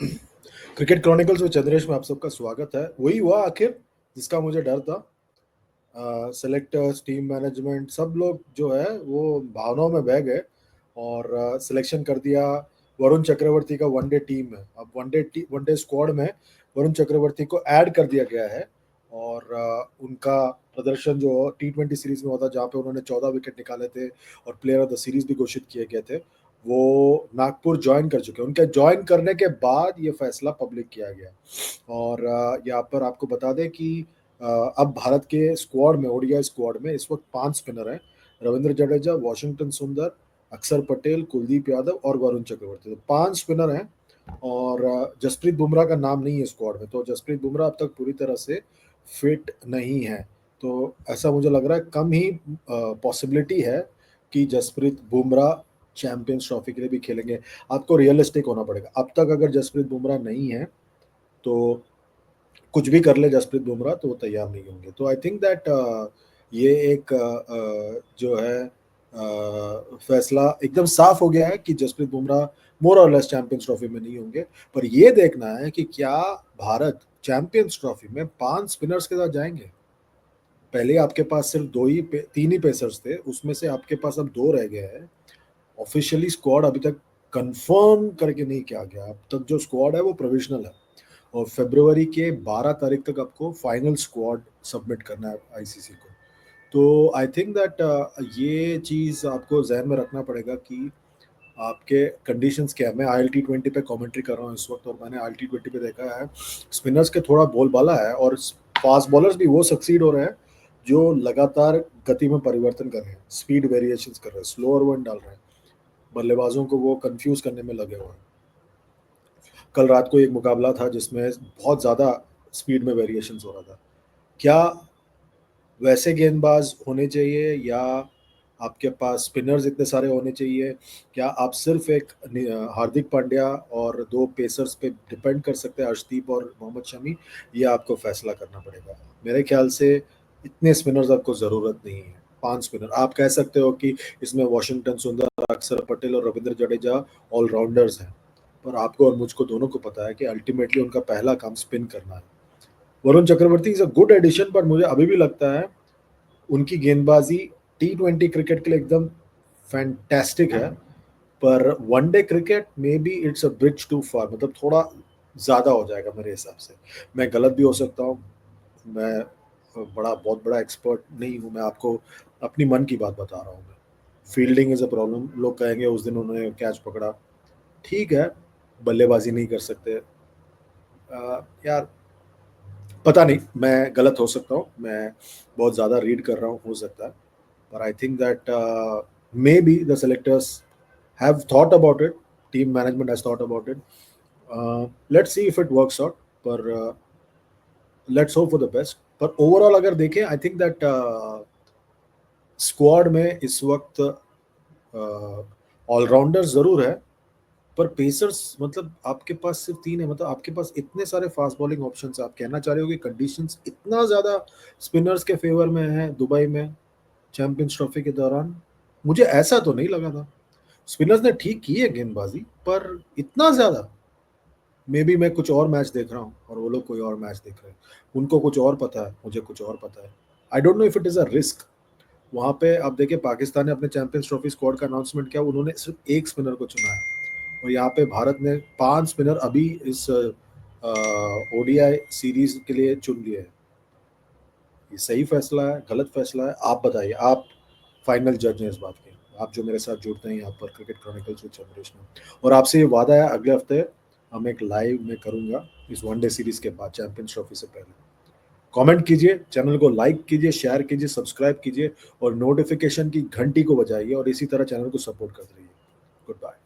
Cricket chronicles में चंद्रेश में आप सबका स्वागत है। वही हुआ आखिर जिसका मुझे डर था। सेलेक्टर्स, टीम मैनेजमेंट, सब लोग जो है वो भावनाओं में बह गए और सिलेक्शन कर दिया। वरुण चक्रवर्ती का वनडे टीम है, अब वनडे स्क्वाड में वरुण चक्रवर्ती को ऐड कर दिया गया है। और उनका प्रदर्शन जो T20 सीरीज में हुआ था, जहाँ पे उन्होंने 14 विकेट निकाले थे और प्लेयर ऑफ द सीरीज भी घोषित किए गए थे, वो नागपुर ज्वाइन कर चुके हैं। उनके ज्वाइन करने के बाद ये फैसला पब्लिक किया गया। और यहाँ पर आपको बता दें कि अब भारत के स्क्वाड में, ओडीआई स्क्वाड में इस वक्त 5 स्पिनर हैं: रविंद्र जडेजा, वॉशिंगटन सुंदर, अक्षर पटेल, कुलदीप यादव और वरुण चक्रवर्ती। तो 5 स्पिनर हैं। और जसप्रीत बुमराह का नाम नहीं है स्क्वाड में, तो जसप्रीत बुमराह अब तक पूरी तरह से फिट नहीं है। तो ऐसा मुझे लग रहा है कम ही पॉसिबिलिटी है कि जसप्रीत बुमराह चैंपियंस ट्रॉफी के लिए भी खेलेंगे। आपको रियलिस्टिक होना पड़ेगा। अब तक अगर जसप्रीत बुमराह नहीं है तो कुछ भी कर ले जसप्रीत बुमराह, तो वो तैयार नहीं होंगे। तो आई थिंक दैट ये एक जो है फैसला एकदम साफ हो गया है कि जसप्रीत बुमराह मोर और लेस चैंपियंस ट्रॉफी में नहीं होंगे। पर ये देखना है कि क्या भारत चैंपियंस ट्रॉफी में 5 स्पिनर्स के साथ जाएंगे। पहले आपके पास सिर्फ 3 ही पेसर्स थे, उसमें से आपके पास अब 2 रह गए हैं। ऑफिशियली स्क्वाड अभी तक कंफर्म करके नहीं किया गया। अब तक जो स्क्वाड है वो प्रोविजनल है और फरवरी के 12 तारीख तक आपको फाइनल स्क्वाड सबमिट करना है आईसीसी को। तो आई थिंक दैट ये चीज़ आपको जहन में रखना पड़ेगा कि आपके कंडीशंस क्या है। मैं ILT20 पे कमेंट्री कर रहा हूँ इस वक्त, और मैंने ILT20 पे देखा है स्पिनर्स के थोड़ा बोलबाला है और फास्ट बॉलर्स भी वो सक्सीड हो रहे हैं जो लगातार गति में परिवर्तन कर रहे हैं, स्पीड वेरिएशंस कर रहे हैं, स्लोअर वन डाल रहे हैं, बल्लेबाजों को वो कंफ्यूज करने में लगे हुए हैं। कल रात को एक मुकाबला था जिसमें बहुत ज़्यादा स्पीड में वेरिएशंस हो रहा था। क्या वैसे गेंदबाज होने चाहिए या आपके पास स्पिनर्स इतने सारे होने चाहिए? क्या आप सिर्फ एक हार्दिक पांड्या और 2 पेसर्स पे डिपेंड कर सकते हैं, अर्शदीप और मोहम्मद शमी? ये आपको फैसला करना पड़ेगा। मेरे ख्याल से इतने स्पिनर्स आपको ज़रूरत नहीं है। 5 स्पिनर आप कह सकते हो कि इसमें वॉशिंगटन सुंदर, अक्षर पटेल और रविंद्र जडेजा ऑलराउंडर्स हैं, पर आपको और मुझको दोनों को पता है कि अल्टीमेटली उनका पहला काम स्पिन करना है। Varun Chakravarthy is a good addition, पर मुझे अभी भी लगता है उनकी गेंदबाजी T20 क्रिकेट के लिए एकदम फैंटास्टिक है, पर वनडे क्रिकेट में be it's a bridge too far, मतलब थोड़ा ज़्यादा हो जाएगा मेरे हिसाब से। मैं गलत भी हो सकता हूँ, मैं बहुत बड़ा एक्सपर्ट नहीं हूँ। मैं आपको अपनी मन की बात बता रहा हूँ। मैं फील्डिंग इज़ अ प्रॉब्लम। लोग कहेंगे उस दिन उन्होंने कैच पकड़ा, ठीक है, बल्लेबाजी नहीं कर सकते। यार पता नहीं, मैं गलत हो सकता हूँ, मैं बहुत ज़्यादा रीड कर रहा हूँ, हो सकता है। पर I think that may be the selectors have thought about it, team management has thought about it. Let's see if it works out, पर let's hope for the best. पर ओवरऑल अगर देखें, आई थिंक दैट स्क्वाड में इस वक्त allrounder ज़रूर है, पर पेसर्स मतलब आपके पास सिर्फ 3 है। मतलब आपके पास इतने सारे फास्ट बॉलिंग ऑप्शंस, आप कहना चाह रहे हो कि कंडीशंस इतना ज़्यादा स्पिनर्स के फेवर में है दुबई में चैंपियंस ट्रॉफी के दौरान? मुझे ऐसा तो नहीं लगा था। स्पिनर्स ने ठीक की है गेंदबाजी, पर इतना ज़्यादा मे बी मैं कुछ और मैच देख रहा हूँ और वो लोग कोई और मैच देख रहे हैं। उनको कुछ और पता है, मुझे कुछ और पता है। I don't know if it is a risk. वहाँ पे आप देखिए, पाकिस्तान ने अपने चैंपियंस ट्रॉफी स्क्वाड का अनाउंसमेंट किया, उन्होंने सिर्फ एक स्पिनर को चुना है, और यहाँ पे भारत ने 5 स्पिनर अभी इस ओडीआई सीरीज के लिए चुन लिए हैं। ये सही फैसला है, गलत फैसला है? आप बताइए, आप फाइनल जज हैं इस बात के। आप जो मेरे साथ जुड़ते हैं यहाँ पर क्रिकेट क्रॉनिकल्स विद चंद्रेश में, और आपसे ये वादा है अगले हफ्ते हम एक लाइव में करूंगा इस वनडे सीरीज के बाद, चैंपियंस ट्रॉफी से पहले। कमेंट कीजिए, चैनल को लाइक कीजिए, शेयर कीजिए, सब्सक्राइब कीजिए और नोटिफिकेशन की घंटी को बजाइए, और इसी तरह चैनल को सपोर्ट करते रहिए। Good bye.